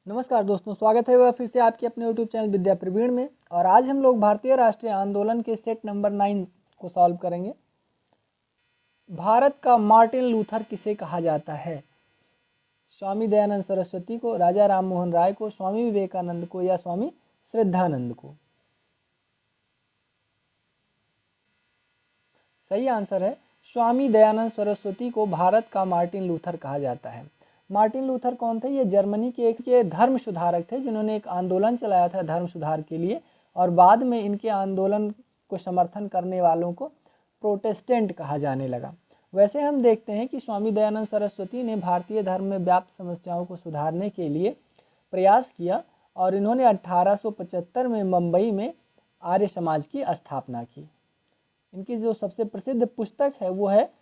नमस्कार दोस्तों, स्वागत है वह फिर से आपके अपने YouTube चैनल विद्या प्रवीण में। और आज हम लोग भारतीय राष्ट्रीय आंदोलन के सेट नंबर 9 को सॉल्व करेंगे। भारत का मार्टिन लूथर किसे कहा जाता है? स्वामी दयानंद सरस्वती को, राजा राम मोहन राय को, स्वामी विवेकानंद को या स्वामी श्रद्धानंद को? सही आंसर है स्वामी दयानंद सरस्वती को भारत का मार्टिन लूथर कहा जाता है। मार्टिन लूथर कौन थे? ये जर्मनी के एक धर्म सुधारक थे जिन्होंने एक आंदोलन चलाया था धर्म सुधार के लिए, और बाद में इनके आंदोलन को समर्थन करने वालों को प्रोटेस्टेंट कहा जाने लगा। वैसे हम देखते हैं कि स्वामी दयानंद सरस्वती ने भारतीय धर्म में व्याप्त समस्याओं को सुधारने के लिए प्रयास किया और इन्होंने 1875 में मुंबई में आर्य समाज की स्थापना की। इनकी जो सबसे प्रसिद्ध पुस्तक है वो है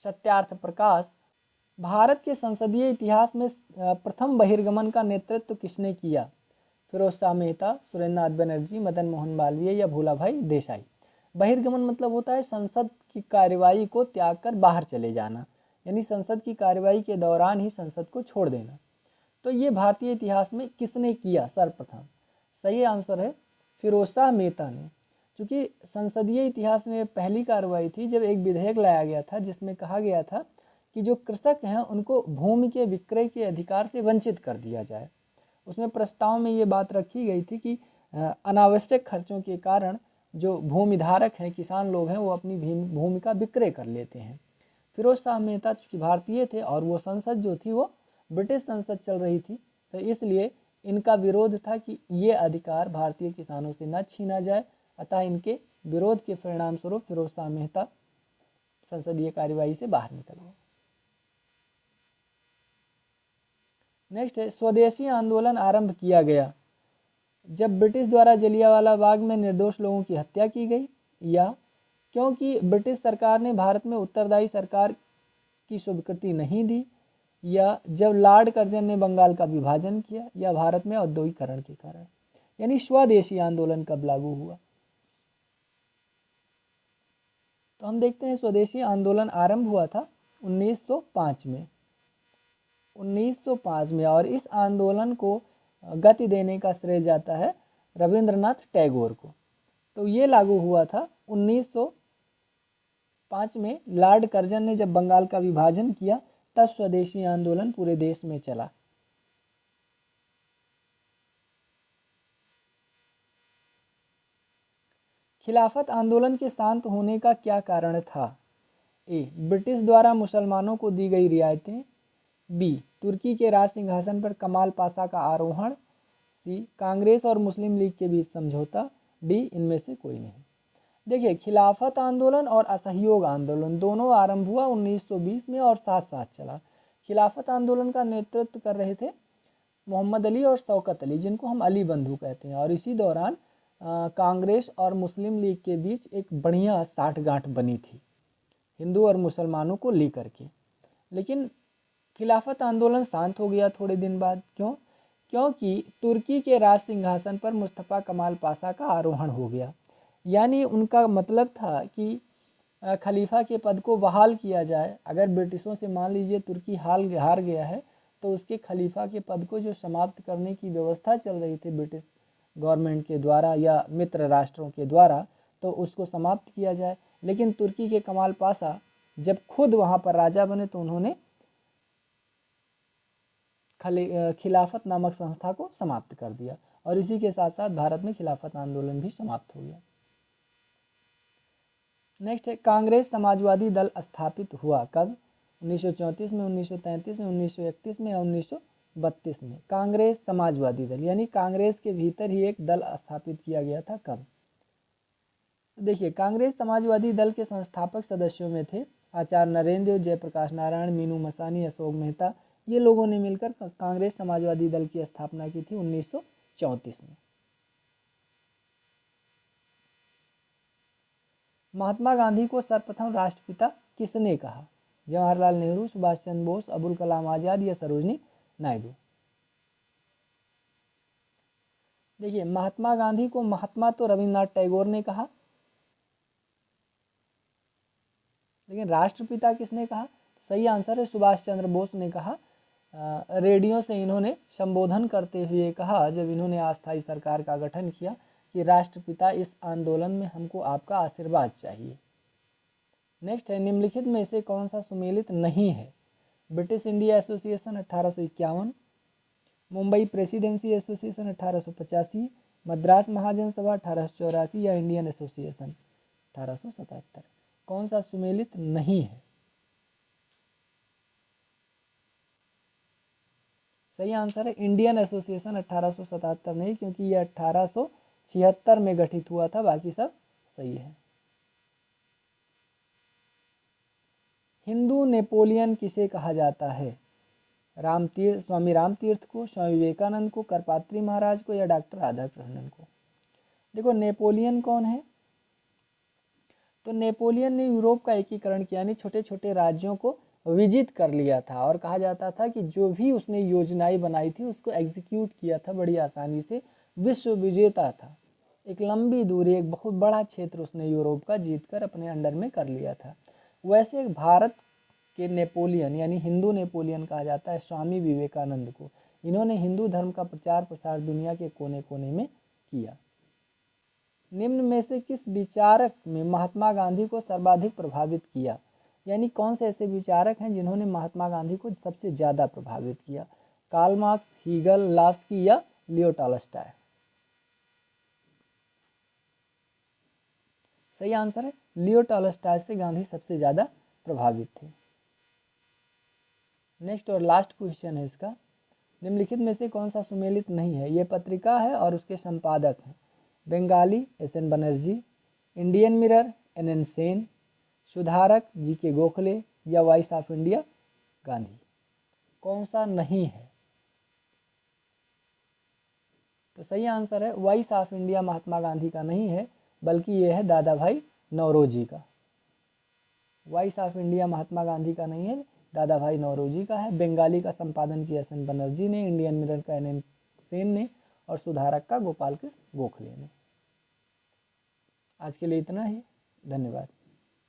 सत्यार्थ प्रकाश। भारत के संसदीय इतिहास में प्रथम बहिर्गमन का नेतृत्व किसने किया? फिरोज शाह मेहता, सुरेंद्रनाथ बनर्जी, मदन मोहन मालवीय या भूला भाई देसाई? बहिर्गमन मतलब होता है संसद की कार्यवाही को त्याग कर बाहर चले जाना, यानी संसद की कार्यवाही के दौरान ही संसद को छोड़ देना। तो ये भारतीय इतिहास में किसने किया सर्वप्रथम? सही आंसर है फिरोज शाह मेहता ने। क्योंकि संसदीय इतिहास में पहली कार्रवाई थी जब एक विधेयक लाया गया था जिसमें कहा गया था कि जो कृषक हैं उनको भूमि के विक्रय के अधिकार से वंचित कर दिया जाए। उसमें प्रस्ताव में ये बात रखी गई थी कि अनावश्यक खर्चों के कारण जो भूमिधारक हैं, किसान लोग हैं, वो अपनी भूमि का विक्रय कर लेते हैं। फिरोज शाह मेहता चूँकि भारतीय थे और वो संसद जो थी वो ब्रिटिश संसद चल रही थी, तो इसलिए इनका विरोध था कि ये अधिकार भारतीय किसानों से न छीना जाए। अतः इनके विरोध के परिणाम स्वरूप फिरोज शाह मेहता संसदीय कार्यवाही से बाहर निकल गए। नेक्स्ट है, स्वदेशी आंदोलन आरंभ किया गया जब ब्रिटिश द्वारा जलियांवाला बाग में निर्दोष लोगों की हत्या की गई, या क्योंकि ब्रिटिश सरकार ने भारत में उत्तरदायी सरकार की स्वीकृति नहीं दी, या जब लॉर्ड कर्जन ने बंगाल का विभाजन किया, या भारत में औद्योगिकरण के कारण। यानी स्वदेशी आंदोलन कब लागू हुआ? तो हम देखते हैं स्वदेशी आंदोलन आरंभ हुआ था 1905 में। 1905 में, और इस आंदोलन को गति देने का श्रेय जाता है रविंद्रनाथ टैगोर को। तो ये लागू हुआ था 1905 में। लॉर्ड कर्जन ने जब बंगाल का विभाजन किया तब स्वदेशी आंदोलन पूरे देश में चला। खिलाफत आंदोलन के शांत होने का क्या कारण था? ए, ब्रिटिश द्वारा मुसलमानों को दी गई रियायतें, बी, तुर्की के राज सिंहासन पर कमाल पाशा का आरोहण, सी, कांग्रेस और मुस्लिम लीग के बीच समझौता, डी, इनमें से कोई नहीं। देखिए, खिलाफत आंदोलन और असहयोग आंदोलन दोनों आरंभ हुआ 1920 में और साथ साथ चला। खिलाफत आंदोलन का नेतृत्व कर रहे थे मोहम्मद अली और शौकत अली, जिनको हम अली बंधु कहते हैं। और इसी दौरान कांग्रेस और मुस्लिम लीग के बीच एक बढ़िया साठगांठ बनी थी हिंदू और मुसलमानों को लेकर के। लेकिन खिलाफत आंदोलन शांत हो गया थोड़े दिन बाद। क्यों? क्योंकि तुर्की के राज सिंहासन पर मुस्तफ़ा कमाल पाशा का आरोहण हो गया। यानी उनका मतलब था कि खलीफा के पद को बहाल किया जाए। अगर ब्रिटिशों से मान लीजिए तुर्की हार गया है तो उसके खलीफा के पद को जो समाप्त करने की व्यवस्था चल रही थी ब्रिटिश गवर्नमेंट के द्वारा या मित्र राष्ट्रों के द्वारा, तो उसको समाप्त किया जाए। लेकिन तुर्की के कमाल पाशा जब खुद वहाँ पर राजा बने तो उन्होंने खिलाफत नामक संस्था को समाप्त कर दिया, और इसी के साथ साथ भारत में खिलाफत आंदोलन भी समाप्त हो गया। नेक्स्ट है, कांग्रेस समाजवादी दल स्थापित हुआ कब? 1934 में, 1933 में, 1931 में या 1932 में? कांग्रेस समाजवादी दल यानी कांग्रेस के भीतर ही एक दल स्थापित किया गया था। कब? देखिए, कांग्रेस समाजवादी दल के संस्थापक सदस्यों में थे आचार्य नरेंद्र, जयप्रकाश नारायण, मीनू मसानी, अशोक मेहता। ये लोगों ने मिलकर कांग्रेस समाजवादी दल की स्थापना की थी 1934 में। महात्मा गांधी को सर्वप्रथम राष्ट्रपिता किसने कहा? जवाहरलाल नेहरू, सुभाष चंद्र बोस, अबुल कलाम आजाद या सरोजनी नायडू? देखिए, महात्मा गांधी को महात्मा तो रविंद्रनाथ टैगोर ने कहा, लेकिन राष्ट्रपिता किसने कहा? सही आंसर है सुभाष चंद्र बोस ने कहा। रेडियो से इन्होंने संबोधन करते हुए कहा, जब इन्होंने अस्थायी सरकार का गठन किया, कि राष्ट्रपिता इस आंदोलन में हमको आपका आशीर्वाद चाहिए। नेक्स्ट है, निम्नलिखित में से कौन सा सुमेलित नहीं है? British India Association 1851, Mumbai presidency association 1885, Madras Mahajan Sabha 1884 या इंडियन एसोसिएशन 1877। कौन सा सुमेलित नहीं है? सही आंसर है इंडियन एसोसिएशन 1877 नहीं, क्योंकि यह 1876 में गठित हुआ था, बाकी सब सही है। हिंदू नेपोलियन किसे कहा जाता है? स्वामी रामतीर्थ को, स्वामी विवेकानंद को, करपात्री महाराज को या डॉक्टर राधाकृष्णन को? देखो नेपोलियन कौन है? तो नेपोलियन ने यूरोप का एकीकरण किया, यानी छोटे छोटे राज्यों को विजित कर लिया था, और कहा जाता था कि जो भी उसने योजनाएं बनाई थी उसको एग्जीक्यूट किया था बड़ी आसानी से, विश्व विजेता था। एक लंबी दूरी, एक बहुत बड़ा क्षेत्र उसने यूरोप का जीतकर अपने अंडर में कर लिया था। वैसे भारत के नेपोलियन यानी हिंदू नेपोलियन कहा जाता है स्वामी विवेकानंद को। इन्होंने हिंदू धर्म का प्रचार प्रसार दुनिया के कोने कोने में किया। निम्न में से किस विचारक ने महात्मा गांधी को सर्वाधिक प्रभावित किया? यानी कौन से ऐसे विचारक हैं जिन्होंने महात्मा गांधी को सबसे ज़्यादा प्रभावित किया? कार्ल मार्क्स, हीगल, लास्की या लियो टॉलस्टॉय? सही आंसर है लियो टॉलस्टॉय से गांधी सबसे ज़्यादा प्रभावित थे। नेक्स्ट और लास्ट क्वेश्चन है इसका, निम्नलिखित में से कौन सा सुमेलित नहीं है? ये पत्रिका है और उसके संपादक हैं Bengali SN. Banerjee, Indian mirror N. N.. Sen, सुधारक जी.के. गोखले या वॉइस ऑफ इंडिया गांधी? कौन सा नहीं है? तो सही आंसर है voice of India Mahatma Gandhi का नहीं है, बल्कि ये है दादा भाई नौरोजी का। Voice of India Mahatma Gandhi का नहीं है, दादा भाई नौरोजी का है। बंगाली का संपादन किया एस.एन. बनर्जी ने, इंडियन मिरर का एन.एन. सेन ने और सुधारक का गोपाल के गोखले ने। आज के लिए इतना ही, धन्यवाद।